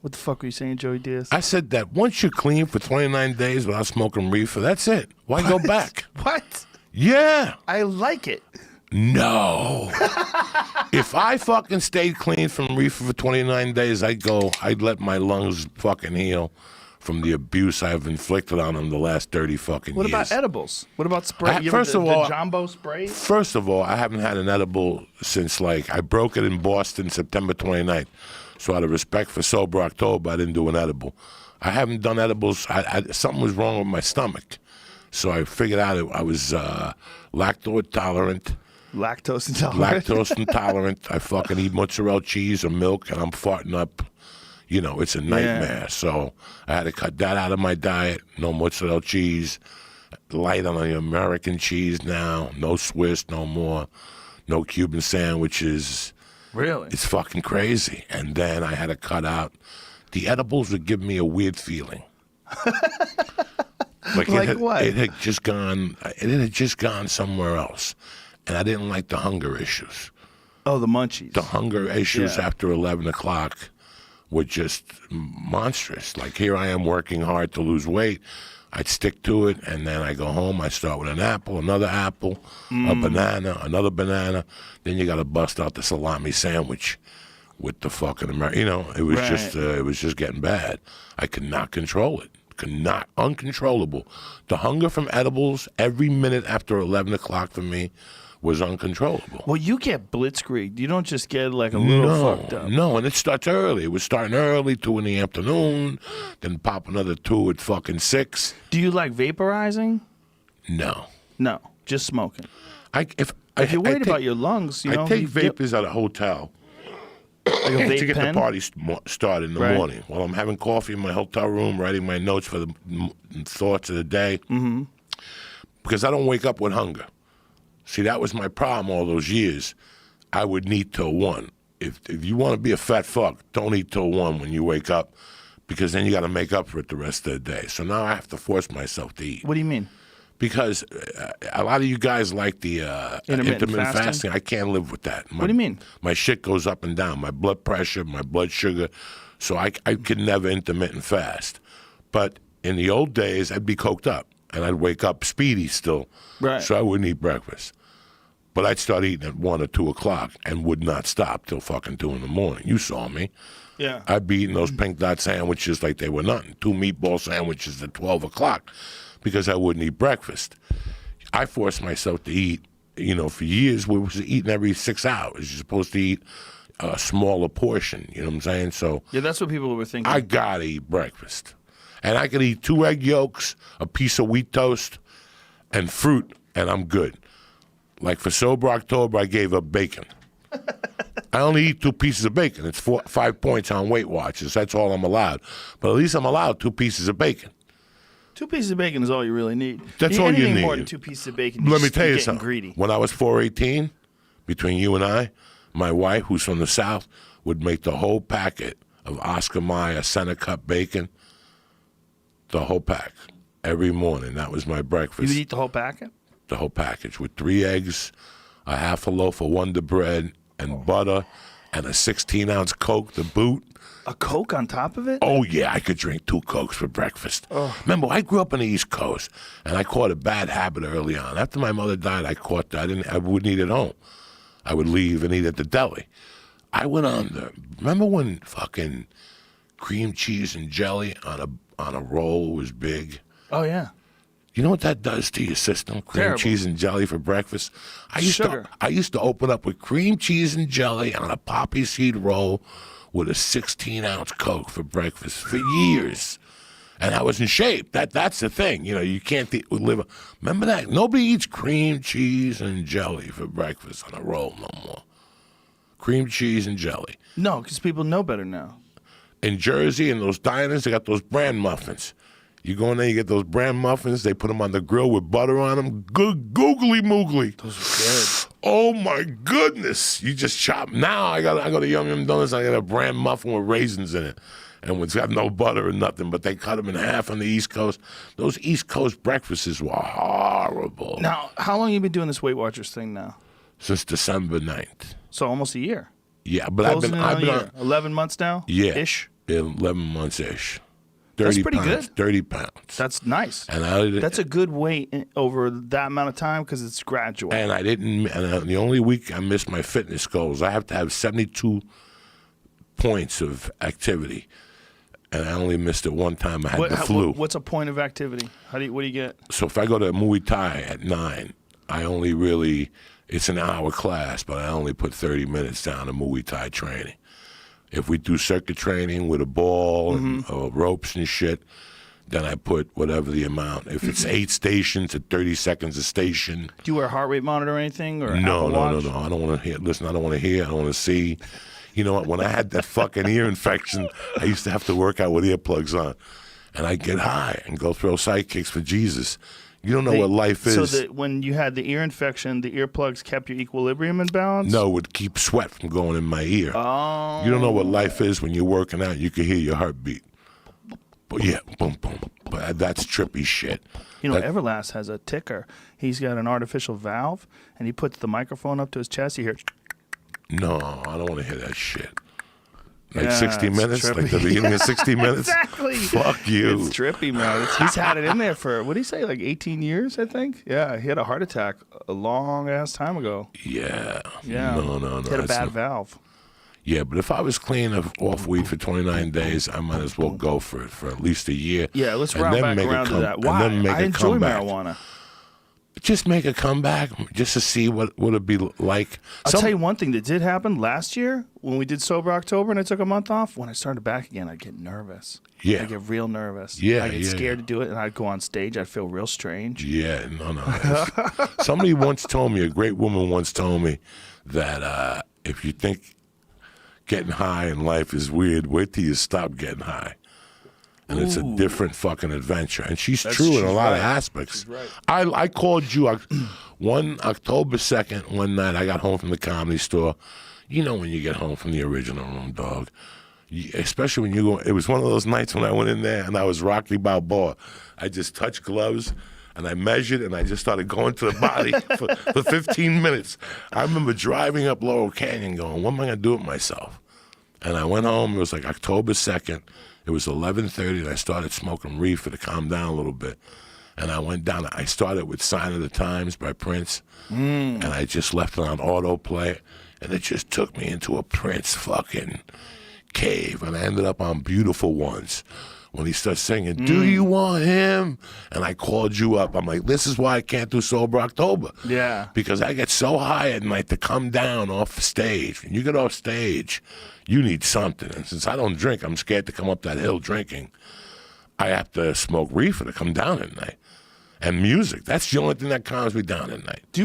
What the fuck were you saying, Joey Diaz? I said that once you're clean for 29 days without smoking reefer, that's it. Why go back? What? Yeah. I like it. No. If I fucking stayed clean from reefer for 29 days, I'd let my lungs fucking heal from the abuse I've inflicted on them the last 30 fucking What years. about edibles? What about spray? The Jumbo spray? First of all, I haven't had an edible since, I broke it in Boston September 29th. So out of respect for Sober October, I didn't do an edible. I haven't done edibles. Something was wrong with my stomach. So I figured out I was lactose intolerant. Lactose intolerant? Lactose intolerant. I fucking eat mozzarella cheese or milk, and I'm farting up. It's a nightmare. Yeah. So I had to cut that out of my diet. No mozzarella cheese. Light on the American cheese now. No Swiss, no more. No Cuban sandwiches. Really? It's fucking crazy. And then I had to cut out. The edibles would give me a weird feeling. What? It had just gone somewhere else. And I didn't like the hunger issues. Oh, the munchies. The hunger issues after 11 o'clock were just monstrous. Like, here I am working hard to lose weight. I'd stick to it, and then I go home. I start with an apple, another apple, a banana, another banana. Then you got to bust out the salami sandwich with the fucking it was just getting bad. I could not control it. Uncontrollable. The hunger from edibles every minute after 11 o'clock for me was uncontrollable. Well, you get blitzkrieg. You don't just get a little fucked up. No, and it starts early. It was starting early, 2 in the afternoon, then pop another 2 at fucking 6. Do you like vaporizing? No. No, just smoking. If you're worried about your lungs, I take vapors at a hotel. Like a vape to get pen? the party started in the morning. While I'm having coffee in my hotel room, writing my notes for the thoughts of the day. Mm-hmm. Because I don't wake up with hunger. See, that was my problem all those years. I would eat till 1. If you want to be a fat fuck, don't eat till 1 when you wake up, because then you got to make up for it the rest of the day. So now I have to force myself to eat. What do you mean? Because a lot of you guys like the intermittent fasting. I can't live with that. What do you mean? My shit goes up and down. My blood pressure, my blood sugar. So I could never intermittent fast. But in the old days, I'd be coked up. And I'd wake up speedy still. Right. So I wouldn't eat breakfast. But I'd start eating at 1 or 2 o'clock and would not stop till fucking 2 in the morning. You saw me. Yeah. I'd be eating those pink dot sandwiches like they were nothing. 2 meatball sandwiches at 12 o'clock because I wouldn't eat breakfast. I forced myself to eat, for years we was eating every 6 hours. You're supposed to eat a smaller portion, you know what I'm saying? So yeah, that's what people were thinking. I gotta eat breakfast. And I could eat 2 egg yolks, a piece of wheat toast, and fruit, and I'm good. Like for Sober October, I gave up bacon. I only eat 2 pieces of bacon. It's 5 points on Weight Watchers. That's all I'm allowed. But at least I'm allowed 2 pieces of bacon. 2 pieces of bacon is all you really need. That's all you need. Anything more than 2 pieces of bacon, Let me tell you something. Greedy. When I was 418, between you and I, my wife, who's from the South, would make the whole packet of Oscar Mayer center cut bacon. The whole pack. Every morning. That was my breakfast. You would eat the whole packet? The whole package with 3 eggs, a half a loaf of Wonder Bread, and butter, and a 16-ounce Coke to boot. A Coke on top of it? Oh, yeah, I could drink 2 Cokes for breakfast. Oh. Remember, I grew up on the East Coast, and I caught a bad habit early on. After my mother died, I wouldn't eat at home. I would leave and eat at the deli. I went remember when fucking cream cheese and jelly on a roll was big? Oh, yeah. You know what that does to your system? Cream cheese and jelly for breakfast. I used to open up with cream cheese and jelly on a poppy seed roll with a 16-ounce Coke for breakfast for years. And I was in shape. That's the thing. You can't live. Remember that? Nobody eats cream cheese and jelly for breakfast on a roll no more. Cream cheese and jelly. No, because people know better now. In Jersey, in those diners, they got those bran muffins. You go in there, you get those bran muffins. They put them on the grill with butter on them. Good, googly moogly. Those are good. Oh my goodness! You just chop. Now I go to Yum Yum Donuts. I got a bran muffin with raisins in it, and it's got no butter or nothing. But they cut them in half on the East Coast. Those East Coast breakfasts were horrible. Now, how long have you been doing this Weight Watchers thing now? Since December 9th. So almost a year. Yeah, but I've been on 11 months now. Yeah, ish. 11 months ish. 30 pretty pounds, good. 30 pounds. That's nice. And That's a good weight over that amount of time because it's gradual. And I didn't. And the only week I missed my fitness goals, I have to have 72 points of activity, and I only missed it one time. I had the flu. What's a point of activity? What do you get? So if I go to Muay Thai at 9, I only really, it's an hour class, but I only put 30 minutes down to Muay Thai training. If we do circuit training with a ball and ropes and shit, then I put whatever the amount. If it's 8 stations at 30 seconds a station. Do you wear a heart rate monitor or anything? Or No. Apple Watch? I don't want to hear. Listen, I don't want to hear. I don't want to see. You know what? When I had that fucking ear infection, I used to have to work out with earplugs on. And I'd get high and go throw sidekicks for Jesus. You don't know what life is. So that when you had the ear infection, the earplugs kept your equilibrium in balance? No, it would keep sweat from going in my ear. Oh. You don't know what life is when you're working out. You can hear your heartbeat. But yeah, boom, boom. But that's trippy shit. You know, Everlast has a ticker. He's got an artificial valve, and he puts the microphone up to his chest. You hear... No, I don't want to hear that shit. Like Yeah, 60 it's Minutes? trippy. Like the beginning of 60 Minutes? Exactly. Fuck you. It's trippy, man. He's had it in there for, what did he say, like 18 years, I think? Yeah, he had a heart attack a long-ass time ago. Yeah. Yeah. No. He had a that's bad not- valve. Yeah, but if I was clean off weed for 29 days, I might as well go for it for at least a year. Yeah, let's and round then back make a around to come- that. and Why? then make I a enjoy comeback. marijuana. Just make a comeback, just to see what it'd be like. I'll tell you one thing that did happen last year when we did Sober October and I took a month off. When I started back again, I'd get nervous. Yeah. I'd get real nervous. Yeah, I'd get yeah, scared yeah. to do it, and I'd go on stage. I'd feel real strange. Yeah, no. Somebody once told me, a great woman once told me, that if you think getting high in life is weird, wait till you stop getting high. And it's a different fucking adventure. And she's true in a lot of aspects. right. I called you one October 2nd, one night. I got home from the Comedy Store. You know when you get home from the original room, dog. Especially when you go. It was one of those nights when I went in there and I was Rocky Balboa. I just touched gloves and I measured and I just started going to the body for 15 minutes. I remember driving up Laurel Canyon going, what am I going to do with myself? And I went home. It was like October 2nd. It was 11:30, and I started smoking reefer to calm down a little bit. And I went down. I started with Sign of the Times by Prince, and I just left it on autoplay, and it just took me into a Prince fucking cave, and I ended up on Beautiful Ones. When he starts singing, do you want him? And I called you up. I'm like, this is why I can't do Sober October. Yeah. Because I get so high at night to come down off the stage. When you get off stage, you need something. And since I don't drink, I'm scared to come up that hill drinking. I have to smoke reefer to come down at night. And music. That's the only thing that calms me down at night. Do you